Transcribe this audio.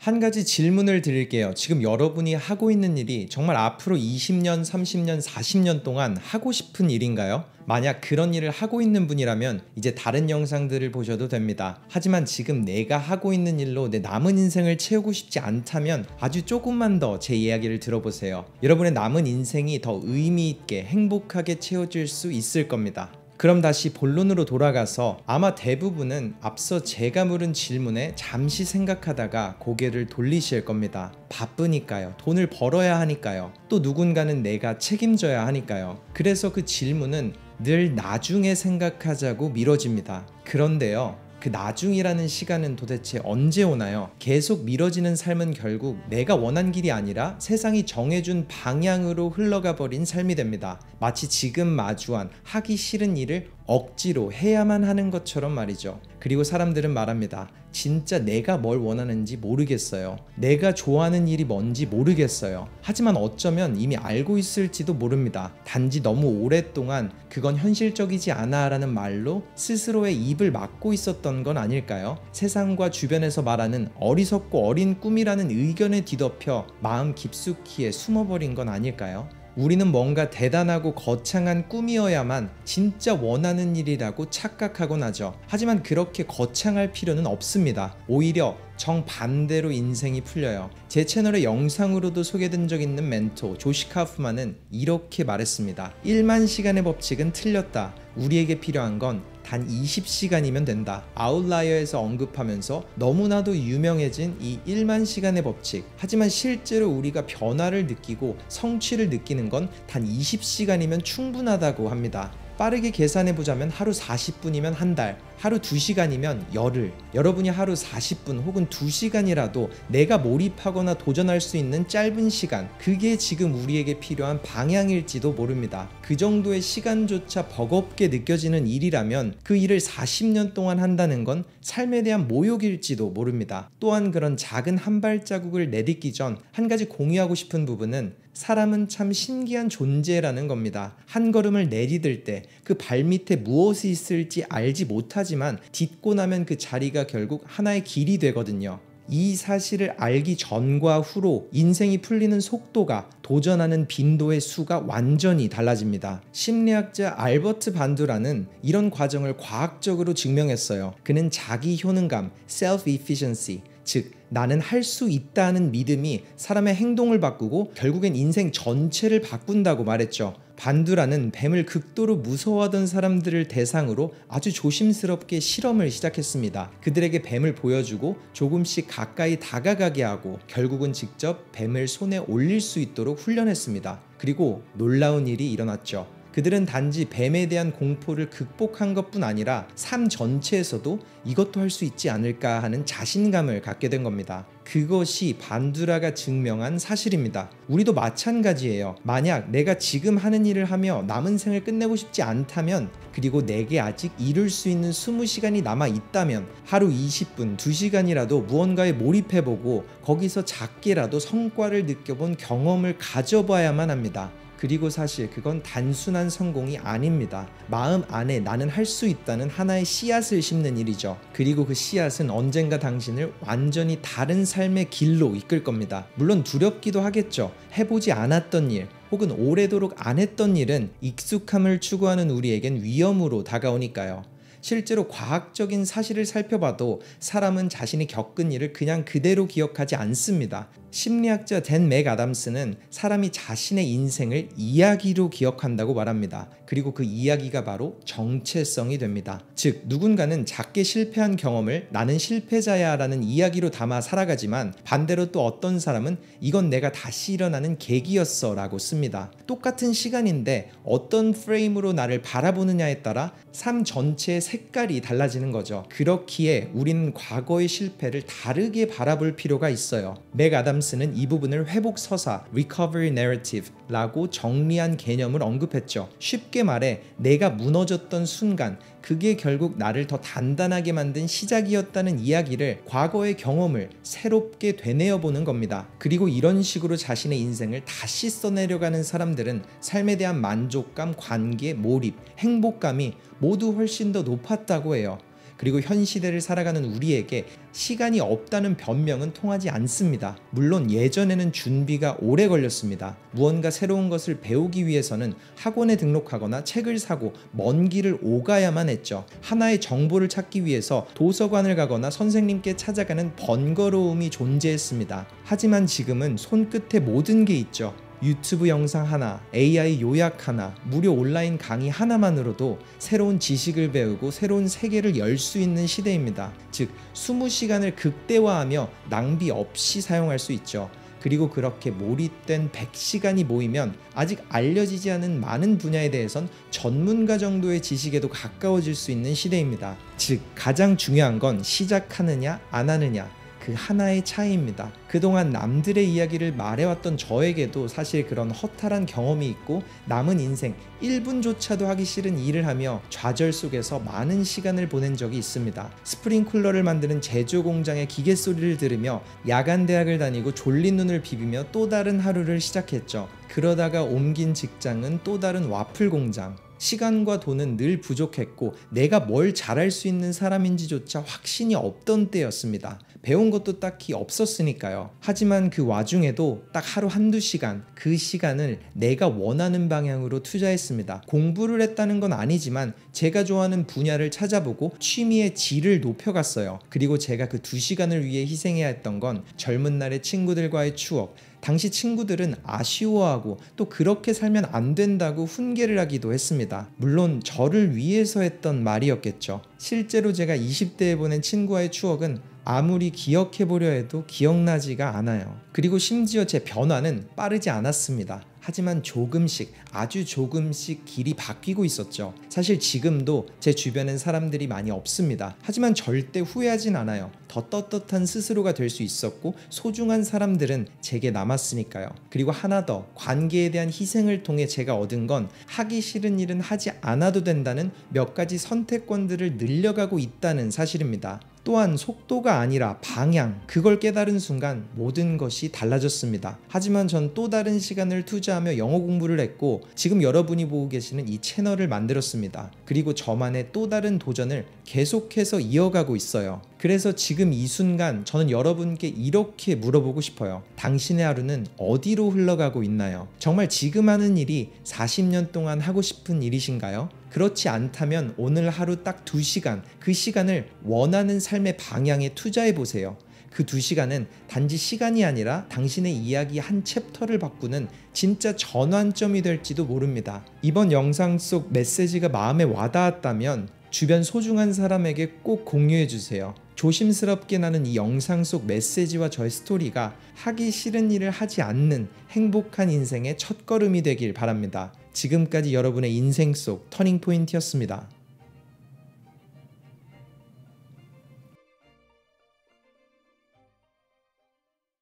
한 가지 질문을 드릴게요. 지금 여러분이 하고 있는 일이 정말 앞으로 20년, 30년, 40년 동안 하고 싶은 일인가요? 만약 그런 일을 하고 있는 분이라면 이제 다른 영상들을 보셔도 됩니다. 하지만 지금 내가 하고 있는 일로 내 남은 인생을 채우고 싶지 않다면 아주 조금만 더 제 이야기를 들어보세요. 여러분의 남은 인생이 더 의미 있게 행복하게 채워질 수 있을 겁니다. 그럼 다시 본론으로 돌아가서 아마 대부분은 앞서 제가 물은 질문에 잠시 생각하다가 고개를 돌리실 겁니다. 바쁘니까요. 돈을 벌어야 하니까요. 또 누군가는 내가 책임져야 하니까요. 그래서 그 질문은 늘 나중에 생각하자고 미뤄집니다. 그런데요, 그 나중이라는 시간은 도대체 언제 오나요? 계속 미뤄지는 삶은 결국 내가 원한 길이 아니라 세상이 정해준 방향으로 흘러가 버린 삶이 됩니다. 마치 지금 마주한 하기 싫은 일을 억지로 해야만 하는 것처럼 말이죠. 그리고 사람들은 말합니다. 진짜 내가 뭘 원하는지 모르겠어요. 내가 좋아하는 일이 뭔지 모르겠어요. 하지만 어쩌면 이미 알고 있을지도 모릅니다. 단지 너무 오랫동안 그건 현실적이지 않아 라는 말로 스스로의 입을 막고 있었던 건 아닐까요? 세상과 주변에서 말하는 어리석고 어린 꿈이라는 의견에 뒤덮여 마음 깊숙이에 숨어버린 건 아닐까요? 우리는 뭔가 대단하고 거창한 꿈이어야만 진짜 원하는 일이라고 착각하곤 하죠. 하지만 그렇게 거창할 필요는 없습니다. 오히려 정반대로 인생이 풀려요. 제 채널의 영상으로도 소개된 적 있는 멘토 조시 카프만은 이렇게 말했습니다. 1만 시간의 법칙은 틀렸다. 우리에게 필요한 건 단 20시간이면 된다. 아웃라이어에서 언급하면서 너무나도 유명해진 이 1만 시간의 법칙. 하지만 실제로 우리가 변화를 느끼고 성취를 느끼는 건 단 20시간이면 충분하다고 합니다. 빠르게 계산해보자면 하루 40분이면 한 달, 하루 2시간이면 열흘. 여러분이 하루 40분 혹은 2시간이라도 내가 몰입하거나 도전할 수 있는 짧은 시간, 그게 지금 우리에게 필요한 방향일지도 모릅니다. 그 정도의 시간조차 버겁게 느껴지는 일이라면 그 일을 40년 동안 한다는 건 삶에 대한 모욕일지도 모릅니다. 또한 그런 작은 한 발자국을 내딛기 전 한 가지 공유하고 싶은 부분은 사람은 참 신기한 존재라는 겁니다. 한 걸음을 내디딜 때 그 발밑에 무엇이 있을지 알지 못하지만 딛고 나면 그 자리가 결국 하나의 길이 되거든요. 이 사실을 알기 전과 후로 인생이 풀리는 속도가, 도전하는 빈도의 수가 완전히 달라집니다. 심리학자 알버트 반두라는 이런 과정을 과학적으로 증명했어요. 그는 자기 효능감, self-efficiency, 즉 나는 할 수 있다는 믿음이 사람의 행동을 바꾸고 결국엔 인생 전체를 바꾼다고 말했죠. 반두라는 뱀을 극도로 무서워하던 사람들을 대상으로 아주 조심스럽게 실험을 시작했습니다. 그들에게 뱀을 보여주고 조금씩 가까이 다가가게 하고 결국은 직접 뱀을 손에 올릴 수 있도록 훈련했습니다. 그리고 놀라운 일이 일어났죠. 그들은 단지 뱀에 대한 공포를 극복한 것뿐 아니라 삶 전체에서도 이것도 할 수 있지 않을까 하는 자신감을 갖게 된 겁니다. 그것이 반두라가 증명한 사실입니다. 우리도 마찬가지예요. 만약 내가 지금 하는 일을 하며 남은 생을 끝내고 싶지 않다면, 그리고 내게 아직 이룰 수 있는 20시간이 남아 있다면 하루 20분, 2시간이라도 무언가에 몰입해보고 거기서 작게라도 성과를 느껴본 경험을 가져봐야만 합니다. 그리고 사실 그건 단순한 성공이 아닙니다. 마음 안에 나는 할 수 있다는 하나의 씨앗을 심는 일이죠. 그리고 그 씨앗은 언젠가 당신을 완전히 다른 삶의 길로 이끌 겁니다. 물론 두렵기도 하겠죠. 해보지 않았던 일, 혹은 오래도록 안 했던 일은 익숙함을 추구하는 우리에겐 위험으로 다가오니까요. 실제로 과학적인 사실을 살펴봐도 사람은 자신이 겪은 일을 그냥 그대로 기억하지 않습니다. 심리학자 댄 맥아담스는 사람이 자신의 인생을 이야기로 기억한다고 말합니다. 그리고 그 이야기가 바로 정체성이 됩니다. 즉, 누군가는 작게 실패한 경험을 나는 실패자야 라는 이야기로 담아 살아가지만 반대로 또 어떤 사람은 이건 내가 다시 일어나는 계기였어 라고 씁니다. 똑같은 시간인데 어떤 프레임으로 나를 바라보느냐에 따라 삶 전체의 색깔이 달라지는 거죠. 그렇기에 우리는 과거의 실패를 다르게 바라볼 필요가 있어요. 맥아담스는 이 부분을 회복 서사, recovery narrative 라고 정리한 개념을 언급했죠. 쉽게 말해 내가 무너졌던 순간, 그게 결국 나를 더 단단하게 만든 시작이었다는 이야기를, 과거의 경험을 새롭게 되뇌어보는 겁니다. 그리고 이런 식으로 자신의 인생을 다시 써내려가는 사람들은 삶에 대한 만족감, 관계, 몰입, 행복감이 모두 훨씬 더 높았다고 해요. 그리고 현 시대를 살아가는 우리에게 시간이 없다는 변명은 통하지 않습니다. 물론 예전에는 준비가 오래 걸렸습니다. 무언가 새로운 것을 배우기 위해서는 학원에 등록하거나 책을 사고 먼 길을 오가야만 했죠. 하나의 정보를 찾기 위해서 도서관을 가거나 선생님께 찾아가는 번거로움이 존재했습니다. 하지만 지금은 손끝에 모든 게 있죠. 유튜브 영상 하나, AI 요약 하나, 무료 온라인 강의 하나만으로도 새로운 지식을 배우고 새로운 세계를 열 수 있는 시대입니다. 즉, 20시간을 극대화하며 낭비 없이 사용할 수 있죠. 그리고 그렇게 몰입된 100시간이 모이면 아직 알려지지 않은 많은 분야에 대해선 전문가 정도의 지식에도 가까워질 수 있는 시대입니다. 즉, 가장 중요한 건 시작하느냐 안 하느냐, 그 하나의 차이입니다. 그동안 남들의 이야기를 말해왔던 저에게도 사실 그런 허탈한 경험이 있고 남은 인생 1분조차도 하기 싫은 일을 하며 좌절 속에서 많은 시간을 보낸 적이 있습니다. 스프링쿨러를 만드는 제조 공장의 기계 소리를 들으며 야간 대학을 다니고 졸린 눈을 비비며 또 다른 하루를 시작했죠. 그러다가 옮긴 직장은 또 다른 와플 공장. 시간과 돈은 늘 부족했고 내가 뭘 잘할 수 있는 사람인지조차 확신이 없던 때였습니다. 배운 것도 딱히 없었으니까요. 하지만 그 와중에도 딱 하루 한두 시간, 그 시간을 내가 원하는 방향으로 투자했습니다. 공부를 했다는 건 아니지만 제가 좋아하는 분야를 찾아보고 취미의 질을 높여갔어요. 그리고 제가 그 2시간을 위해 희생해야 했던 건 젊은 날의 친구들과의 추억, 당시 친구들은 아쉬워하고 또 그렇게 살면 안 된다고 훈계를 하기도 했습니다. 물론 저를 위해서 했던 말이었겠죠. 실제로 제가 20대에 보낸 친구와의 추억은 아무리 기억해보려 해도 기억나지가 않아요. 그리고 심지어 제 변화는 빠르지 않았습니다. 하지만 조금씩, 아주 조금씩 길이 바뀌고 있었죠. 사실 지금도 제 주변엔 사람들이 많이 없습니다. 하지만 절대 후회하진 않아요. 더 떳떳한 스스로가 될 수 있었고 소중한 사람들은 제게 남았으니까요. 그리고 하나 더, 관계에 대한 희생을 통해 제가 얻은 건 하기 싫은 일은 하지 않아도 된다는 몇 가지 선택권들을 늘려가고 있다는 사실입니다. 또한 속도가 아니라 방향, 그걸 깨달은 순간 모든 것이 달라졌습니다. 하지만 전 또 다른 시간을 투자하며 영어 공부를 했고 지금 여러분이 보고 계시는 이 채널을 만들었습니다. 그리고 저만의 또 다른 도전을 계속해서 이어가고 있어요. 그래서 지금 이 순간 저는 여러분께 이렇게 물어보고 싶어요. 당신의 하루는 어디로 흘러가고 있나요? 정말 지금 하는 일이 40년 동안 하고 싶은 일이신가요? 그렇지 않다면 오늘 하루 딱 2시간, 그 시간을 원하는 삶의 방향에 투자해 보세요. 그 2시간은 단지 시간이 아니라 당신의 이야기 한 챕터를 바꾸는 진짜 전환점이 될지도 모릅니다. 이번 영상 속 메시지가 마음에 와닿았다면 주변 소중한 사람에게 꼭 공유해 주세요. 조심스럽게 나는 이 영상 속 메시지와 저의 스토리가 하기 싫은 일을 하지 않는 행복한 인생의 첫걸음이 되길 바랍니다. 지금까지 여러분의 인생 속 터닝포인트였습니다.